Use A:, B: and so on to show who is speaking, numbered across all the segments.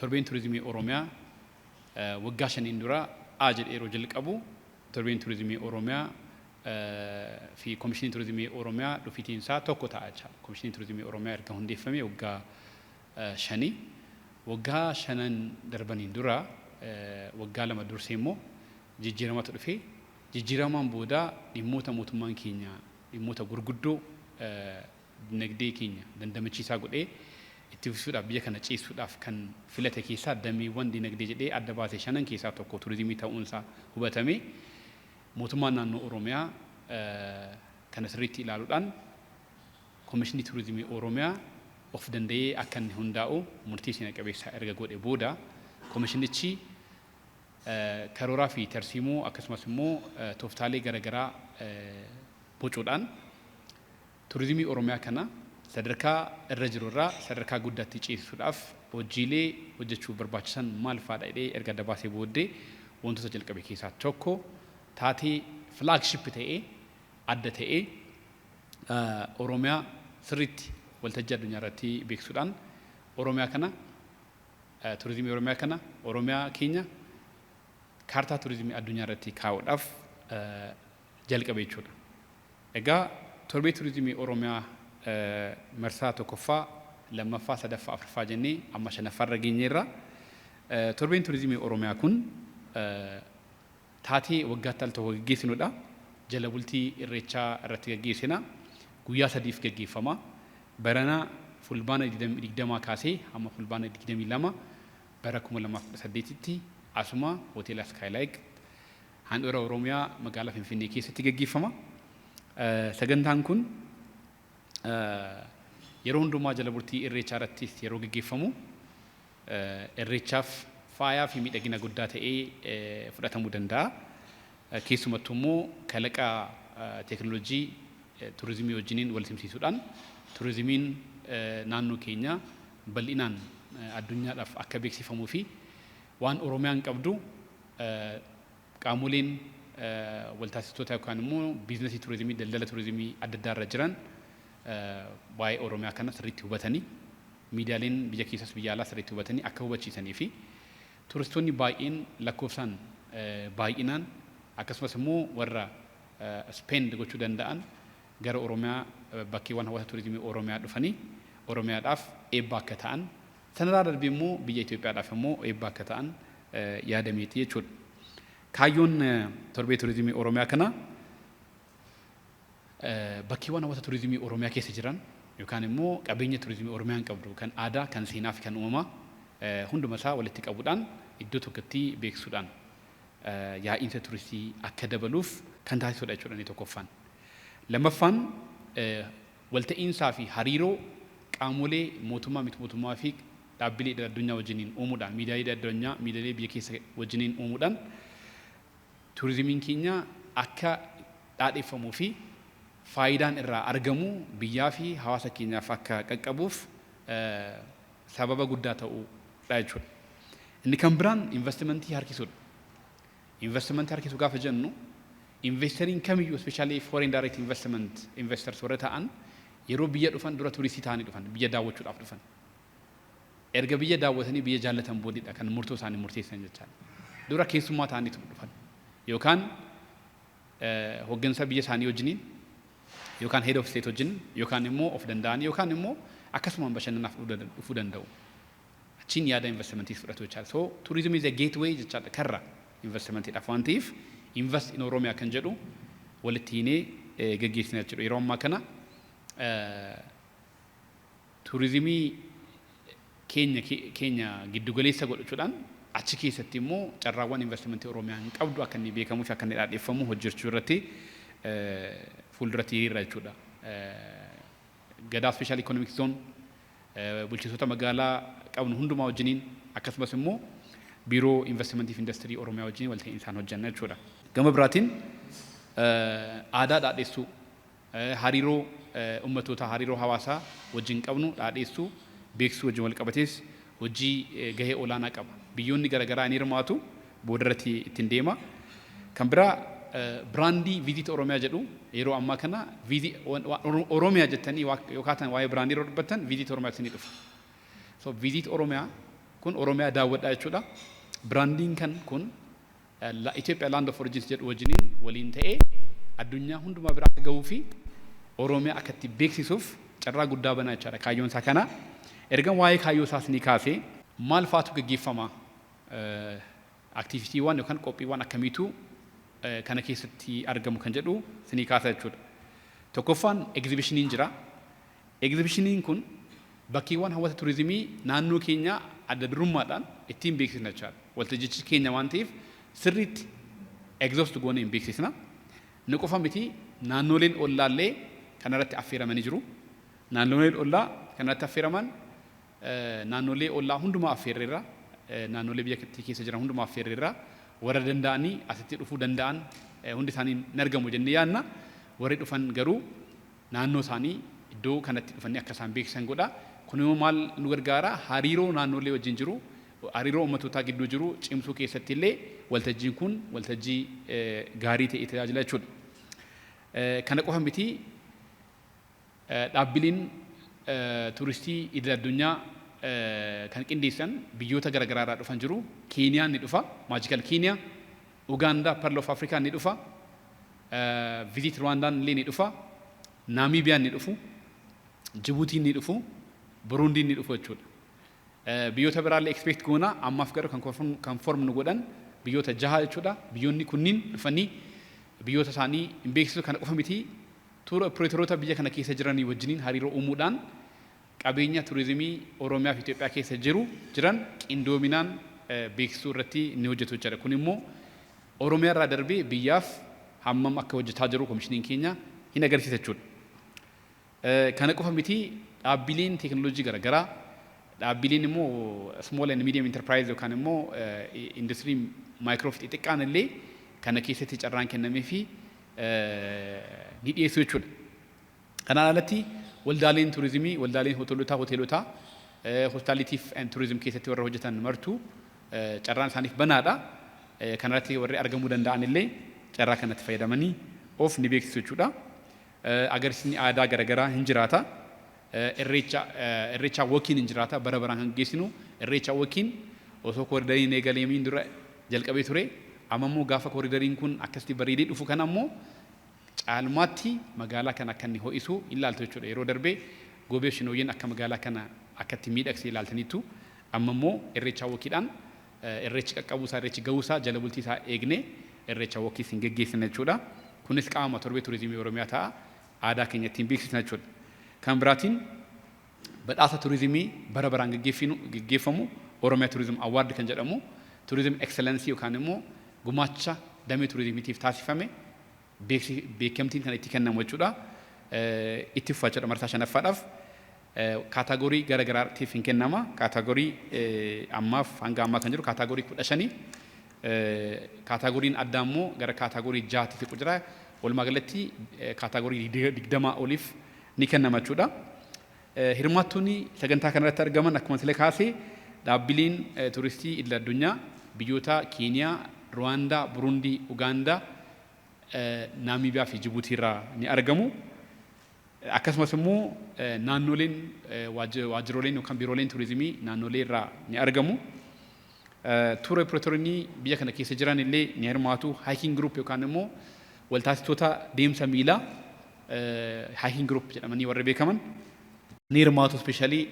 A: torbeen turizimii Oromiyaa waggaa shaniin dura jedhee yeroo jalqabu torbeen turizimii Oromiyaa fi Komishinii Turizimii Oromiyaa dhufiitiin isaa tokko ta'a jecha. Komishinii Turizimii Oromiyaa erga hundeeffame waggaa shanii. Waggaa shanan darbaniin dura waggaa lama dursee immoo jijjiiramatu dhufee jijjiiramaan booda dhimmoota mootummaan keenya dhimmoota gurguddoo dinagdee keenya dandamachiisaa godhee itti fufsuudhaaf biyya kana ceessuudhaaf kan filate keessaa dameewwan dinagdee jedhee adda baasee shanan keessaa tokko turizimii ta'uunsaa hubatame. Mootummaan naannoo Oromiyaa kana sirriitti ilaaluudhaan Komishinii Turizimii Oromiyaa of danda'ee akka inni hundaa'u murtii seena qabeessaa erga godhe booda komishinichi karooraa fi tarsiimoo akkasumas immoo tooftaalee garaagaraa bocuudhaan turizimii Oromiyaa kana sadarkaa irra jiru irraa sadarkaa guddaatti ceesisuudhaaf hojiilee hojjechuu barbaachisan maal fa'aadha jedhee erga dabaasee booddee wantoota jalqabe keessaa tokko taatee flagship ta'ee adda ta'ee Oromiyaa sirriitti waltajjii addunyaa irratti beeksisuudhaan Oromiyaa kana turizimii Oromiyaa kana Oromiyaa keenya kaartaa turizimii addunyaa irratti kaa'uudhaaf jalqabe jechuudha. Egaa torbee turizimii Oromiyaa marsaa tokkoffaa lammaffaa sadaffaa afuraffaa jennee amma shanaffaarra geenyeerra. Torbeen turizimii Oromiyaa kun taatee waggaatti al tokko gaggeessinudha. Jala bultii irreechaa irratti gaggeessina. Guyyaa sadiif gaggeeffama. Barana fulbaana 20 kaasee amma fulbaana 22 bara 2018tti asuma hoteela Skylark handhuura Oromiyaa magaalaa Finfinnee keessatti gaggeeffama. Sagantaan kun yeroo hundumaa jala bultii irreechaa irratti yeroo gaggeeffamu irreechaaf faayaa fi miidhagina guddaa ta'ee fudhatamuu danda'a. Keessumattuu immoo kalaqa teekinooloojii turizimii wajjiniin wal simsiisuudhaan turizimiin naannoo keenya bal'inaan addunyaadhaaf akka beeksifamuu fi waan Oromiyaan qabdu qaamoleen waltaasistoota yookaan immoo biizinasii turizimii daldala turizimii adda addaa irra jiran waa'ee Oromiyaa kana sirriitti hubatanii miidiyaaleen biyya keessas biyya alaa sirriitti hubatanii akka hubachiisanii fi turistoonni baay'een lakkoofsaan baay'inaan akkasumas immoo warra spend gochuu danda'an gara Oromiyaa bakkeewwan hawwata turizimii Oromiyaa dhufanii Oromiyaadhaaf eebba akka ta'an sanarraa darbee immoo biyya Itoophiyaadhaaf immoo eebba akka ta'an yaadameeti jechuudha. Kaayyoon torbee turizimii Oromiyaa kana bakkeewwan hawwata turizimii Oromiyaa keessa jiran yookaan immoo qabeenya turizimii Oromiyaan qabdu kan aadaa kan seenaa fi kan uumamaa hunduma isaa walitti qabuudhaan iddoo tokkotti beeksisuudhaan yaa'iinsa turistii akka dabaluuf kan taasisudha jechuudha inni tokkoffaan. Lammaffaan walta'iinsaa fi hariiroo qaamolee mootummaa miti mootummaa fi dhaabbilee addunyaa wajjiniin uumuudhaan miidiyaalee addunyaa miidiyaalee biyya keessa wajjiniin uumuudhaan turizimiin keenya akka dhaadheeffamuu fi faayidaan irraa argamu biyyaa fi hawaasa keenyaaf akka qaqqabuuf sababa guddaa ta'uudha jechuudha. Inni kan biraan investimentii harkisuudha. Investimentii harkisuu gaafa jennu investariin kamiyyuu especially foreign direct investment investors warra ta'an yeroo biyya dhufan dura turistii ta'anii dhufan biyya daawwachuudhaaf dhufan. Erga biyya daawwatanii biyya jaallatan boodidha kan murtoo isaanii murteessan jechaadha. Dura keessummaa ta'anii dhufan yookaan hoggansa biyya isaanii wajjiniin yookaan head of state wajjin yookaan immoo of danda'an yookaan immoo akkasumaan bashannanaaf dhufuu danda'u. Achiin yaada investmentii fudhatu jechaadha. So tourism is a gateway jechaadha karra investmentiidhaaf waan ta'eef invest in Oromiyaa kan jedhu walitti hiinee gaggeessina jechuudha. Yeroo ammaa kana turizimii keenya giddugaleessa godhachuudhaan achi keessatti immoo carraawwan investmentii Oromiyaan qabdu akka inni beekamuu fi akka inni dhaadheeffamu hojjechuu irratti fuulduratti hiriira jechuudha. Gadaa special economic zone bulchitoota magaalaa qabnu hundumaa wajjiniin akkasumas immoo biiroo investmentii fi industirii Oromiyaa wajjin walta'iinsaan hojjenna jechuudha. Gama biraatiin aadaa dhaadheessuu hariiroo ummatoota hariiroo hawaasaa wajjin qabnu dhaadheessuu beeksisuu wajjin wal qabatees hojii gahee olaanaa qaba. Biyyoonni garaagaraa ni hirmaatu boodarratti ittiin deema. Kan biraa biraandii viizit Oromiyaa jedhu yeroo ammaa kana Oromiyaa jettanii yookaan waa'ee biraandii yeroo dubbattan viizit Oromiyaa isinii dhufa. So viizit Oromiyaa kun Oromiyaa daawwadhaa jechuudha. Biraandiin kan kun Itoophiyaa Land of Origins jedhu wajjiniin waliin ta'ee addunyaa hundumaa biraa akka gahuu fi Oromiyaa akka itti beeksisuuf carraa guddaa banaa jechaadha kaayyoon isaa kana. Erga waa'ee kaayyoo isaas ni kaasee maal faatu gaggeeffama aktiivitiiwwan yookaan qophiiwwan akkamiitu kana keessatti argamu kan jedhu sinii kaasa jechuudha. Tokkoffaan egzibishiniin jira. Egzibishiniin kun bakkeewwan hawwata turizimii naannoo keenya adda durummaadhaan ittiin beeksisna jechaadha. Waltajjichi keenya waan ta'eef sirriitti exhaust goonee hin beeksisna. Inni qofa miti naannoleen ollaallee kanarratti affeeramanii jiru. Naannoleen ollaa kanarratti affeeraman naannolee ollaa hundumaa affeerreerra. Naannolee biyya keessa jiran hundumaa affeerreerra. Warra danda'anii asitti dhufuu danda'an hundi isaanii hin argamu jennee yaadna. Warri dhufan garuu naannoo isaanii iddoo kanatti dhufanii akka isaan beeksisan godha. Kun immoo maal nu gargaara? Hariiroo naannolee wajjin jiru, hariiroo uummatootaa gidduu jiru cimsuu keessatti illee waltajjiin kun waltajjii gaarii ta'e tajaajila jechuudha. Kana qofa miti dhaabbileen turistii idil addunyaa kan qindeessan biyyoota garaagaraa irraa dhufan jiru. Keeniyaan ni dhufa, Magical Kenya, Uganda, Pearl of Africa ni dhufa, Visit Rwandaan illee ni dhufa, Namibiyaan ni dhufu, Jibuutiin ni dhufu, Burundiin ni dhufu jechuudha. Biyyoota biraallee expect goona ammaaf garuu kan form nu godhan biyyoota 6 jechuudha. Biyyoonni kunniin dhufanii biyyoota isaanii hin beeksisu. Kana qofa miti tuura opereetoroota biyya kana keessa jiranii wajjiniin hariiroo uumuudhaan qabeenya turizimii Oromiyaa fi Itoophiyaa keessa jiran qindoominaan beeksisuu irratti ni hojjetu jechuudha. Kun immoo Oromiyaa irraa darbee biyyaaf hammam akka hojjetaa jiru komishiniin keenya hin agarsiisa jechuudha. Kana qofa miti dhaabbileen teekinooloojii garaagaraa, dhaabbileen immoo small and medium enterprise yookaan immoo industirii maayikiroo fi xixiqqaan illee kana keessatti carraan kennamee fi ni dhiyeessu jechuudha. Kanaan alatti waldaaleen turizimii, waldaaleen hoteelotaa, hospitaaliitiif and turizim keessatti warra hojjetan martuu carraan isaaniif banaadha. Kanarratti warri argamuu danda'an illee carraa kanatti fayyadamanii of ni beeksisu jechuudha. Agarsiisni aadaa garaagaraa hin jiraata. Irreecha wookiin hin jiraata. Bara baraan kan geessinu irreecha wookiin osoo kooriidariin eegaleemiin dura jalqabee ture. Amma immoo gaafa kooriidariin kun akkasitti bareedee dhufu kana immoo caalmaatti magaalaa kana akka inni ho'isu ilaaltu jechuudha. Yeroo darbee Goobee fi Shinooyyeen akka magaalaa kana akkatti miidhagsee ilaaltaniitu amma immoo irreecha wookiidhaan irreechi qaqqabuusaa, irreechi gahuusaa, jala bultiisaa eegnee irreecha wookiis hin geggeessina jechuudha. Kunis qaama torbee turizimii Oromiyaa ta'a. Aadaa keenya ittiin beeksisna jechuudha. Kan biraatiin badhaasa turizimii bara baraan geggeeffamu Oromiyaa Turizim Awwaard kan jedhamu turizim excellensii yookaan immoo gumaacha damee turizimiitiif taasifame beekamtiin kan itti kennamu jechuudha. Itti fufaa marsaa 5ffaadhaaf kaataagorii garaagaraatiif hin kennama. Kaataagorii ammaaf hanga ammaa kan jiru kaataagorii 15. Kaataagoriin addaa immoo gara kaataagorii 6tti siqu jira. Walumaa galatti kaataagorii 20 oliif ni kennama jechuudha. Hirmaattoonni sagantaa kanarratti argaman akkuma sile kaasee dhaabbileen turistii idil addunyaa biyyoota Keeniyaa, Ruwaandaa, Burundii, Ugaandaa, Naamibiyaa fi Jibuutii irraa ni argamu. Akkasumas immoo naannoleen waajjiroleen yookaan biirooleen turizimii naannolee irraa ni argamu. Tuura opereetoroonni biyya kana keessa jiran illee ni hirmaatu. Haayikiing giruup yookaan immoo waltaasiftoota deemsa miilaa haayikiing giruup jedhamanii warra beekaman ni hirmaatu. Ispeeshaalii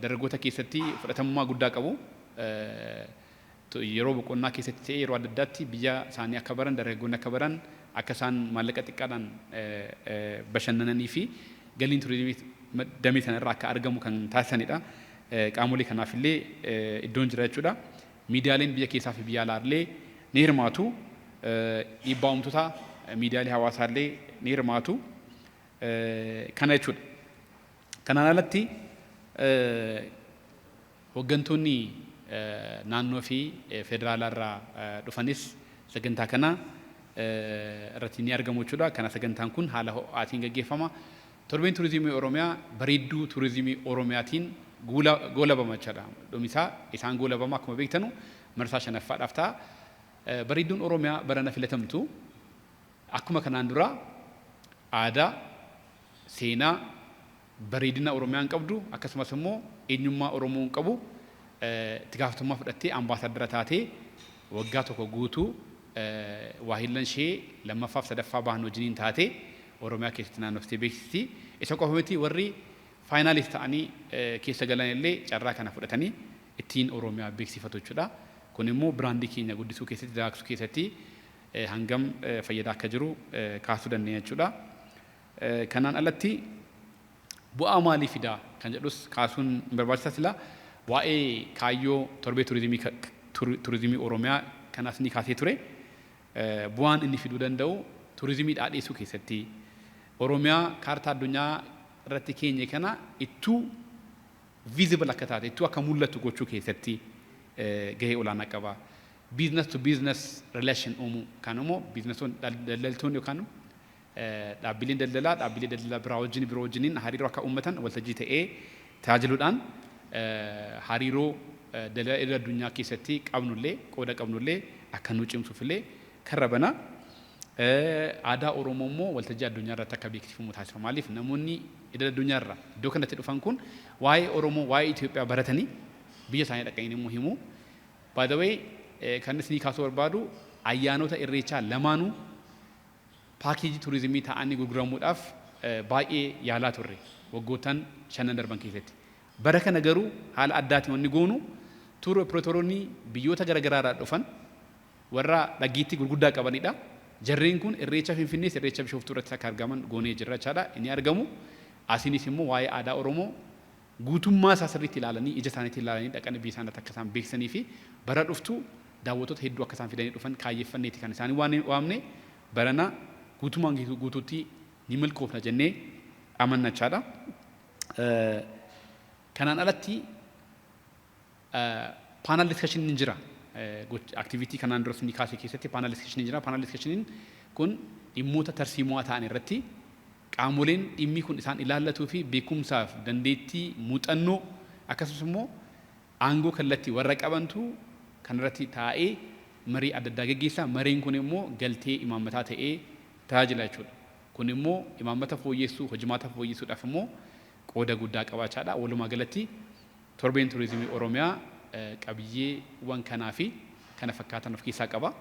A: dargaggoota keessatti fudhatamummaa guddaa qabu. Yeroo boqonnaa keessatti ta'ee yeroo adda addaatti biyya isaanii akka baran, dargaggoonni akka baran, akka isaan maallaqa xiqqaadhaan bashannananii fi galiin turizimii damee sana irraa akka argamu kan taasisanidha. Qaamolee kanaaf illee iddoon jira jechuudha. Miidiyaaleen biyya keessaa fi biyya alaa illee ni hirmaatu. Dhiibbaa uumtotaa miidiyaalee hawaasaa illee ni hirmaatu. Kana jechuudha. Kanaan alatti hooggantoonni naannoo fi federaalaa irraa dhufanis sagantaa kana irratti ni argamu jechuudha. Kana sagantaan kun haala ho'aatiin gaggeeffama. Torbeen turizimii Oromiyaa bareedduu turizimii Oromiyaatiin goolabama jechuudha. Dhumisaa isaan goolabama akkuma beektanu marsaa 5ffaadhaaf ta'a. Bareedduun Oromiyaa barana filatamtu akkuma kanaan dura aadaa, seenaa, bareedina Oromiyaan qabdu akkasumas immoo eenyummaa Oromoon qabu itti gaafatamummaa fudhattee ambaasaadara taatee waggaa tokko guutuu waahillan ishee lammaffaaf sadaffaa bahan wajjiniin taatee Oromiyaa keessatti naannoftee beeksisti. Isa qofa miti warri faayinaalist ta'anii keessa galan illee carraa kana fudhatanii ittiin Oromiyaa beeksifatu jechuudha. Kun immoo biraandii keenya guddisuu keessatti dagaagsuu keessatti hangam fayyadaa akka jiru kaasuu dandeenya jechuudha. Kanaan alatti bu'aa maalii fidaa kan jedhus kaasuun barbaachisaa sila waa'ee kaayyoo torbee turizimii Oromiyaa kanaas ni kaasee ture. Bu'aan inni fiduu danda'u turizimii dhaadheessuu keessatti Oromiyaa kaartaa addunyaa irratti keenye kana ittuu visible akka taate ittuu akka mul'atu gochuu keessatti gahee olaanaa qaba. Business to business relation uumuu kan immoo daldaltoonni yookaan dhaabbileen daldalaa biroo wajjiniin hariiroo akka uummatan waltajjii ta'ee tajaajiluudhaan hariiroo daldala addunyaa keessatti qabnullee qooda qabnullee akka nu cimsuufillee karra bana. Aadaa Oromoo immoo waltajjii addunyaa irratti akka beeksifamu taasifama. Maaliif namoonni idil addunyaa irraa iddoo kanatti dhufan kun waa'ee Oromoo waa'ee Itoophiyaa baratanii biyya isaanii dhaqanii immoo himu. By the way kan isin kaasuu barbaadu ayyaanota irreechaa lamaanuu paakeejii turizimii ta'anii gurguramuudhaaf baay'ee yaalaa turre waggootaan 5 darban keessatti. Bara kana garuu haala addaatiin wanni goonu tuur opereetoroonni biyyoota garaagaraa dhufan warra dhageettii gurguddaa qabanidha. Jarreen kun irreecha Finfinnees irreecha Bishooftuu irratti akka argaman goonee jirra jechaadha. Inni argamu asinis immoo waa'ee aadaa Oromoo guutummaa isaa sirriitti ilaalanii ija isaaniitti ilaalanii dhaqanii biyya isaaniitti akka isaan beeksisanii fi bara dhuftu daawwattoota hedduu akka isaan fidanii dhufan kaayyeeffanneeti kan isaanii waamne barana guutummaan guutuutti ni milkoofna jennee amanna jechaadha. Kanaan alatti paanel discussion ni jira. Activity kanaan duras ni kaasee keessatti paanel discussion ni jira. Paanel discussion kun dhimmoota tarsiimoo ta'an irratti qaamoleen dhimmi kun isaan ilaallatuu fi beekumsaaf dandeettii muuxannoo akkasumas immoo aangoo kallattii warra qabantu kanarratti taa'ee marii adda addaa gaggeessaa. Mariin kun immoo galtee imaammataa ta'ee tajaajila jechuudha. Kun immoo imaammata fooyyessuu, hojimaata fooyyessuudhaaf immoo qooda guddaa qabaachaadha. Walumaa galatti torbeen turizimii Oromiyaa qabiyyeewwan kanaa fi kana fakkaatan of keessaa qaba.